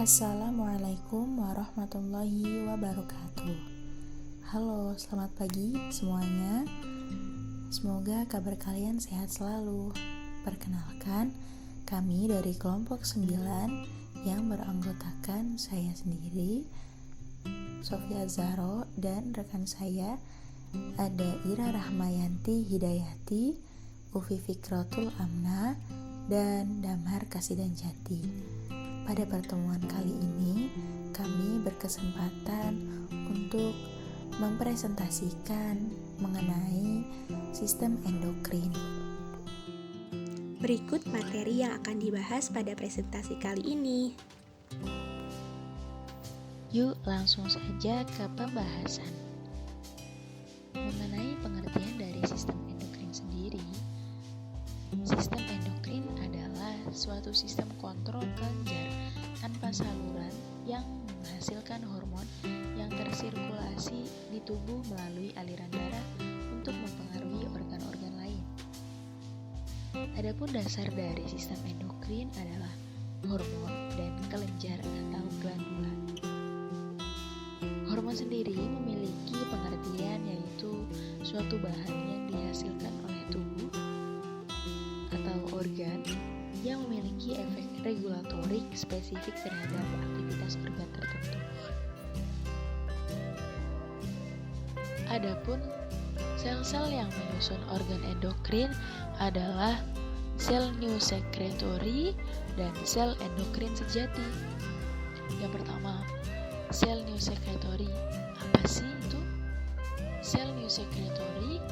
Assalamualaikum warahmatullahi wabarakatuh. Halo, selamat pagi semuanya. Semoga kabar kalian sehat selalu. Perkenalkan, kami dari kelompok 9 yang beranggotakan saya sendiri, Sofia Zahro, dan rekan saya ada Ira Rahmayanti Hidayati, Ufi Fikratul Amna, dan Damhar Kasidan Jati. Pada pertemuan kali ini, kami berkesempatan untuk mempresentasikan mengenai sistem endokrin. Berikut materi yang akan dibahas pada presentasi kali ini. Yuk langsung saja ke pembahasan. Mengenai pengertian dari sistem endokrin sendiri, sistem endokrin adalah suatu sistem kontrol kelenjar tanpa saluran yang menghasilkan hormon yang tersirkulasi di tubuh melalui aliran darah untuk mempengaruhi organ-organ lain. Adapun dasar dari sistem endokrin adalah hormon dan kelenjar atau glandula. Hormon sendiri memiliki pengertian yaitu suatu bahan yang dihasilkan oleh tubuh atau organ yang memiliki efek regulatorik spesifik terhadap aktivitas organ tertentu. Adapun sel-sel yang menyusun organ endokrin adalah sel new secretory dan sel endokrin sejati. Yang pertama, sel new secretory. Apa sih itu? Sel new secretory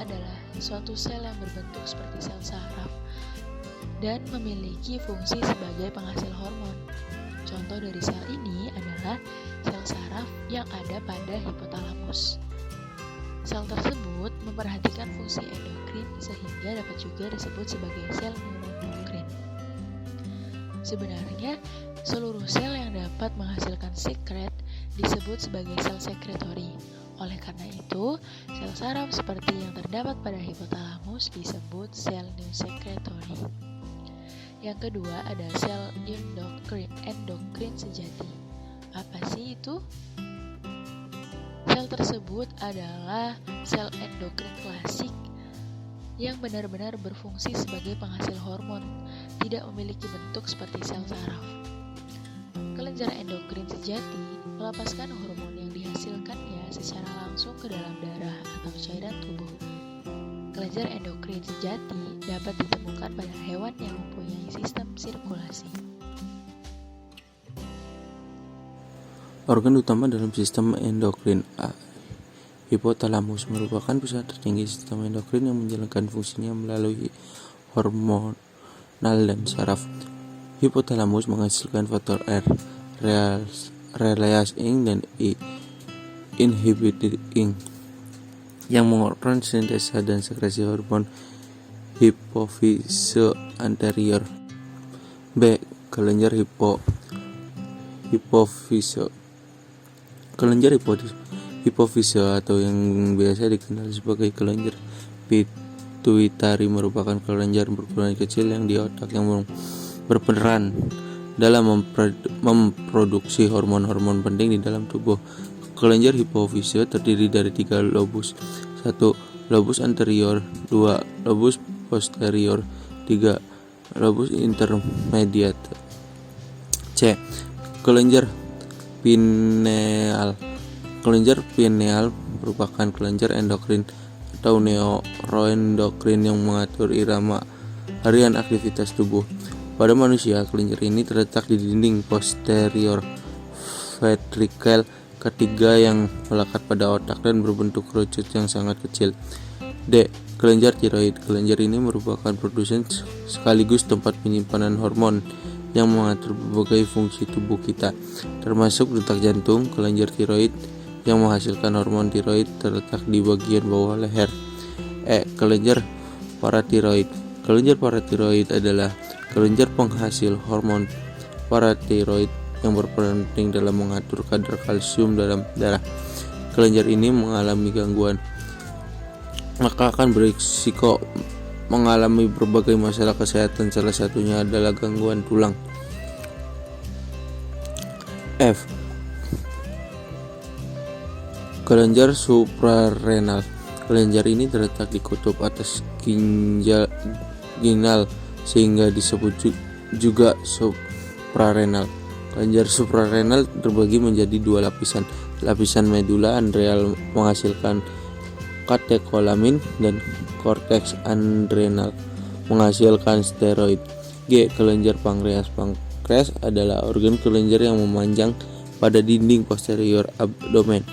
adalah suatu sel yang berbentuk seperti sel saraf dan memiliki fungsi sebagai penghasil hormon. Contoh dari sel ini adalah sel saraf yang ada pada hipotalamus. Sel tersebut memperhatikan fungsi endokrin sehingga dapat juga disebut sebagai sel neuroendokrin. Sebenarnya, seluruh sel yang dapat menghasilkan sekret disebut sebagai sel sekretori. Oleh karena itu, sel saraf seperti yang terdapat pada hipotalamus disebut sel new secretory. Yang kedua ada sel endokrin sejati. Apa sih itu? Sel tersebut adalah sel endokrin klasik yang benar-benar berfungsi sebagai penghasil hormon, tidak memiliki bentuk seperti sel saraf. Kelenjar endokrin sejati melepaskan hormon yang dihasilkannya secara langsung ke dalam darah atau cairan tubuh. Kelenjar endokrin sejati dapat ditemukan pada hewan yang mempunyai sistem sirkulasi. Organ utama dalam sistem endokrin hipotalamus merupakan pusat tertinggi sistem endokrin yang menjalankan fungsinya melalui hormonal dan saraf. Hipotalamus menghasilkan faktor R, releasing dan inhibiting yang mengontrol sintesa dan sekresi hormon hipofise anterior. B. Kelenjar hipofise. Kelenjar hipofise atau yang biasa dikenal sebagai kelenjar pituitari merupakan kelenjar berukuran kecil yang di otak yang berperan dalam memproduksi hormon-hormon penting di dalam tubuh. Kelenjar hipofise terdiri dari 3 lobus. 1. Lobus anterior, 2. Lobus posterior, 3. Lobus intermediate. C. Kelenjar pineal. Kelenjar pineal merupakan kelenjar endokrin atau neuroendokrin yang mengatur irama harian aktivitas tubuh. Pada manusia, kelenjar ini terletak di dinding posterior ventrikel ketiga yang melekat pada otak dan berbentuk kerucut yang sangat kecil. D. Kelenjar tiroid. Kelenjar ini merupakan produsen sekaligus tempat penyimpanan hormon yang mengatur berbagai fungsi tubuh kita, termasuk detak jantung. Kelenjar tiroid yang menghasilkan hormon tiroid terletak di bagian bawah leher. E. Kelenjar paratiroid. Kelenjar paratiroid adalah kelenjar penghasil hormon paratiroid yang berperan penting dalam mengatur kadar kalsium dalam darah. Kelenjar ini mengalami gangguan, maka akan berisiko mengalami berbagai masalah kesehatan, salah satunya adalah gangguan tulang. F. Kelenjar suprarenal. Kelenjar ini terletak di kutub atas ginjal sehingga disebut juga suprarenal. Kelenjar suprarenal terbagi menjadi dua lapisan. Lapisan medula adrenal menghasilkan katekolamin dan korteks adrenal menghasilkan steroid. G. Kelenjar pankreas. Pankreas adalah organ kelenjar yang memanjang pada dinding posterior abdomen,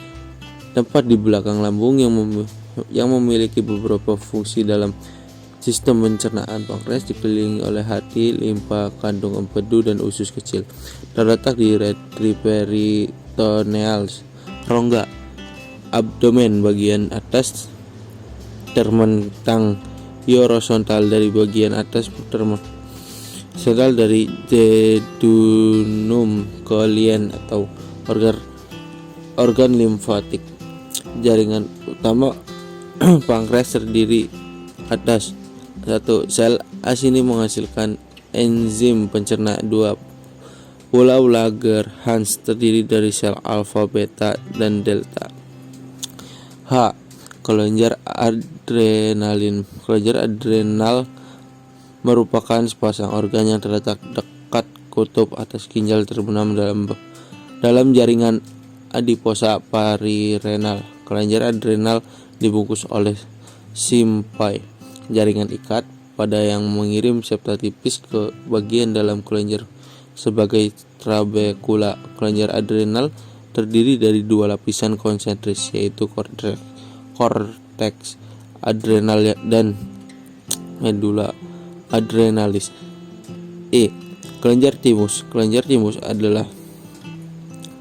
tempat di belakang lambung yang memiliki beberapa fungsi dalam sistem pencernaan. Pankreas dikelilingi oleh hati, limfa, kandung empedu, dan usus kecil. Terletak di retroperitoneal, rongga abdomen bagian atas, termentang horizontal dari bagian atas, termental dari duodenum kolien atau organ limfatik. Jaringan utama pankreas terdiri atas 1. Sel asini menghasilkan enzim pencerna. 2. Pulau Langerhans terdiri dari sel alfa, beta, dan delta. H. Kelenjar adrenalin. Kelenjar adrenal merupakan sepasang organ yang terletak dekat kutub atas ginjal terbenam dalam jaringan adiposa parirenal. Kelenjar adrenal dibungkus oleh simpai, jaringan ikat pada yang mengirim septa tipis ke bagian dalam kelenjar sebagai trabekula. Kelenjar adrenal terdiri dari dua lapisan konsentris, yaitu korteks adrenal dan medula adrenalis. E. Kelenjar timus. Kelenjar timus adalah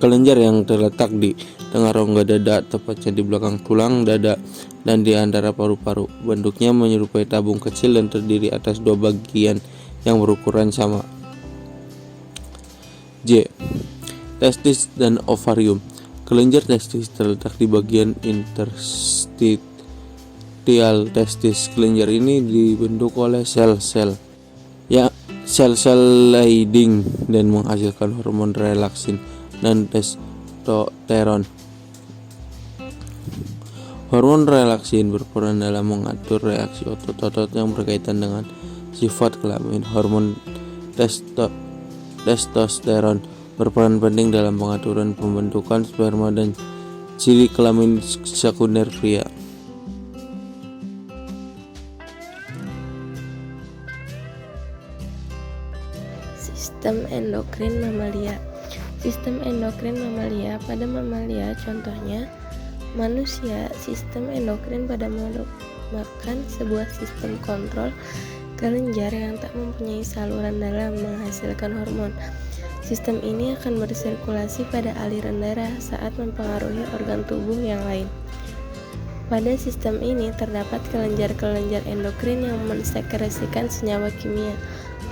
kelenjar yang terletak di tengah rongga dada, tepatnya di belakang tulang dada dan di antara paru-paru. Bentuknya menyerupai tabung kecil dan terdiri atas dua bagian yang berukuran sama. J. Testis dan ovarium. Kelenjar testis terletak di bagian interstitial testis. Kelenjar ini dibentuk oleh sel-sel Leydig dan menghasilkan hormon relaksin dan testosteron. Hormon relaksin berperan dalam mengatur reaksi otot-otot yang berkaitan dengan sifat kelamin. Hormon testosteron berperan penting dalam pengaturan pembentukan sperma dan ciri kelamin sekunder pria. Sistem endokrin mamalia. Sistem endokrin mamalia pada mamalia, contohnya manusia, sistem endokrin pada merupakan sebuah sistem kontrol kelenjar yang tak mempunyai saluran dalam menghasilkan hormon. Sistem ini akan bersirkulasi pada aliran darah saat mempengaruhi organ tubuh yang lain. Pada sistem ini terdapat kelenjar-kelenjar endokrin yang mensekresikan senyawa kimia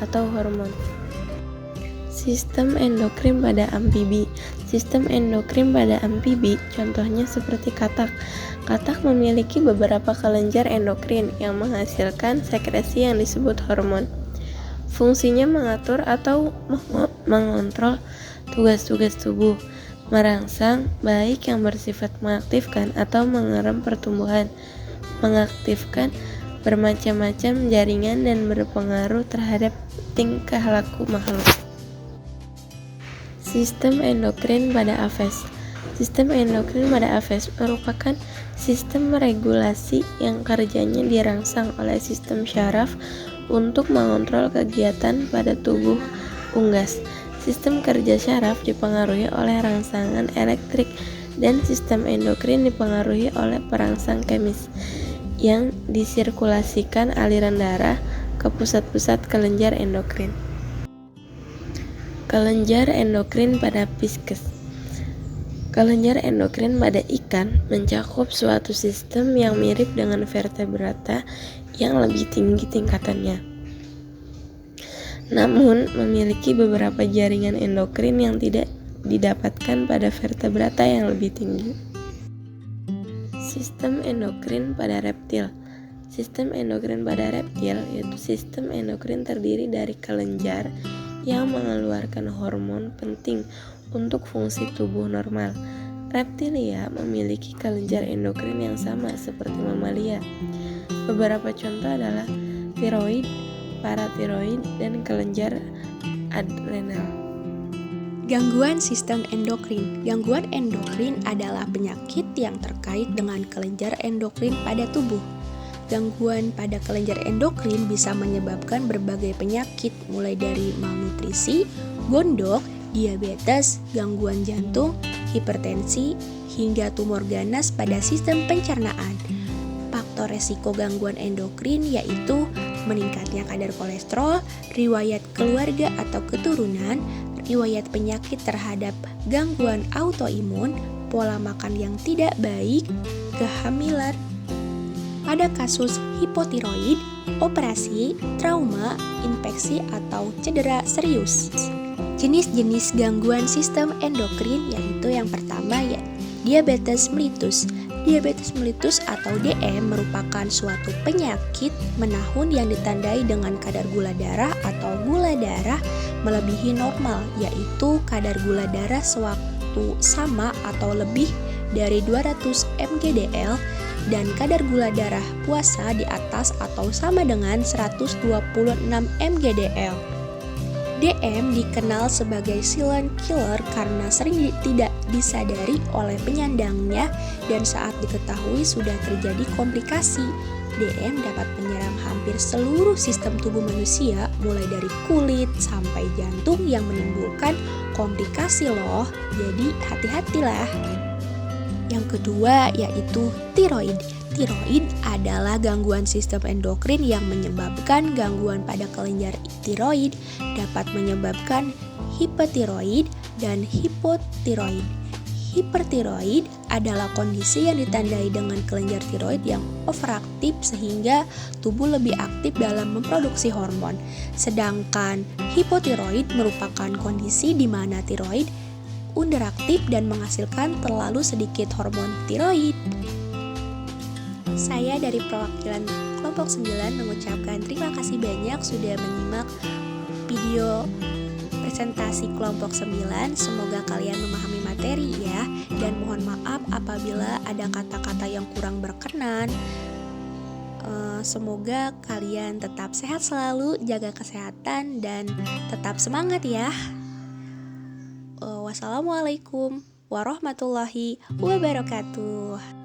atau hormon. Sistem endokrin pada amfibi. Sistem endokrin pada amfibi contohnya seperti katak. Katak memiliki beberapa kelenjar endokrin yang menghasilkan sekresi yang disebut hormon. Fungsinya mengatur atau mengontrol tugas-tugas tubuh, merangsang baik yang bersifat mengaktifkan atau mengerem pertumbuhan, mengaktifkan bermacam-macam jaringan dan berpengaruh terhadap tingkah laku makhluk. Sistem endokrin pada Aves. Sistem endokrin pada Aves merupakan sistem regulasi yang kerjanya dirangsang oleh sistem syaraf untuk mengontrol kegiatan pada tubuh unggas. Sistem kerja syaraf dipengaruhi oleh rangsangan elektrik dan sistem endokrin dipengaruhi oleh perangsang kemis yang disirkulasikan aliran darah ke pusat-pusat kelenjar endokrin. Kelenjar endokrin pada Pisces. Kelenjar endokrin pada ikan mencakup suatu sistem yang mirip dengan vertebrata yang lebih tinggi tingkatannya, namun memiliki beberapa jaringan endokrin yang tidak didapatkan pada vertebrata yang lebih tinggi. Sistem endokrin pada reptil. Sistem endokrin pada reptil yaitu sistem endokrin terdiri dari kelenjar yang mengeluarkan hormon penting untuk fungsi tubuh normal. Reptilia memiliki kelenjar endokrin yang sama seperti mamalia. Beberapa contoh adalah tiroid, paratiroid, dan kelenjar adrenal. Gangguan sistem endokrin. Gangguan endokrin adalah penyakit yang terkait dengan kelenjar endokrin pada tubuh. Gangguan pada kelenjar endokrin bisa menyebabkan berbagai penyakit, mulai dari malnutrisi, gondok, diabetes, gangguan jantung, hipertensi, hingga tumor ganas pada sistem pencernaan. Faktor resiko gangguan endokrin yaitu meningkatnya kadar kolesterol, riwayat keluarga atau keturunan, riwayat penyakit terhadap gangguan autoimun, pola makan yang tidak baik, kehamilan. Pada kasus hipotiroid, operasi, trauma, infeksi, atau cedera serius. Jenis-jenis gangguan sistem endokrin yaitu yang pertama ya diabetes mellitus. Diabetes mellitus atau DM merupakan suatu penyakit menahun yang ditandai dengan kadar gula darah atau gula darah melebihi normal, yaitu kadar gula darah sewaktu sama atau lebih dari 200 mgdl dan kadar gula darah puasa di atas atau sama dengan 126 mgdl. DM dikenal sebagai silent killer karena sering tidak disadari oleh penyandangnya dan saat diketahui sudah terjadi komplikasi. DM dapat menyerang hampir seluruh sistem tubuh manusia, mulai dari kulit sampai jantung yang menimbulkan komplikasi loh. Jadi hati-hatilah. Yang kedua yaitu tiroid. Tiroid adalah gangguan sistem endokrin yang menyebabkan gangguan pada kelenjar tiroid, dapat menyebabkan hipertiroid dan hipotiroid. Hipertiroid adalah kondisi yang ditandai dengan kelenjar tiroid yang overaktif sehingga tubuh lebih aktif dalam memproduksi hormon. Sedangkan hipotiroid merupakan kondisi di mana tiroid underaktif dan menghasilkan terlalu sedikit hormon tiroid. Saya dari perwakilan kelompok 9 mengucapkan terima kasih banyak sudah menyimak video presentasi kelompok 9. Semoga kalian memahami materi ya, dan mohon maaf apabila ada kata-kata yang kurang berkenan. Semoga kalian tetap sehat selalu, jaga kesehatan dan tetap semangat ya. Wassalamualaikum warahmatullahi wabarakatuh.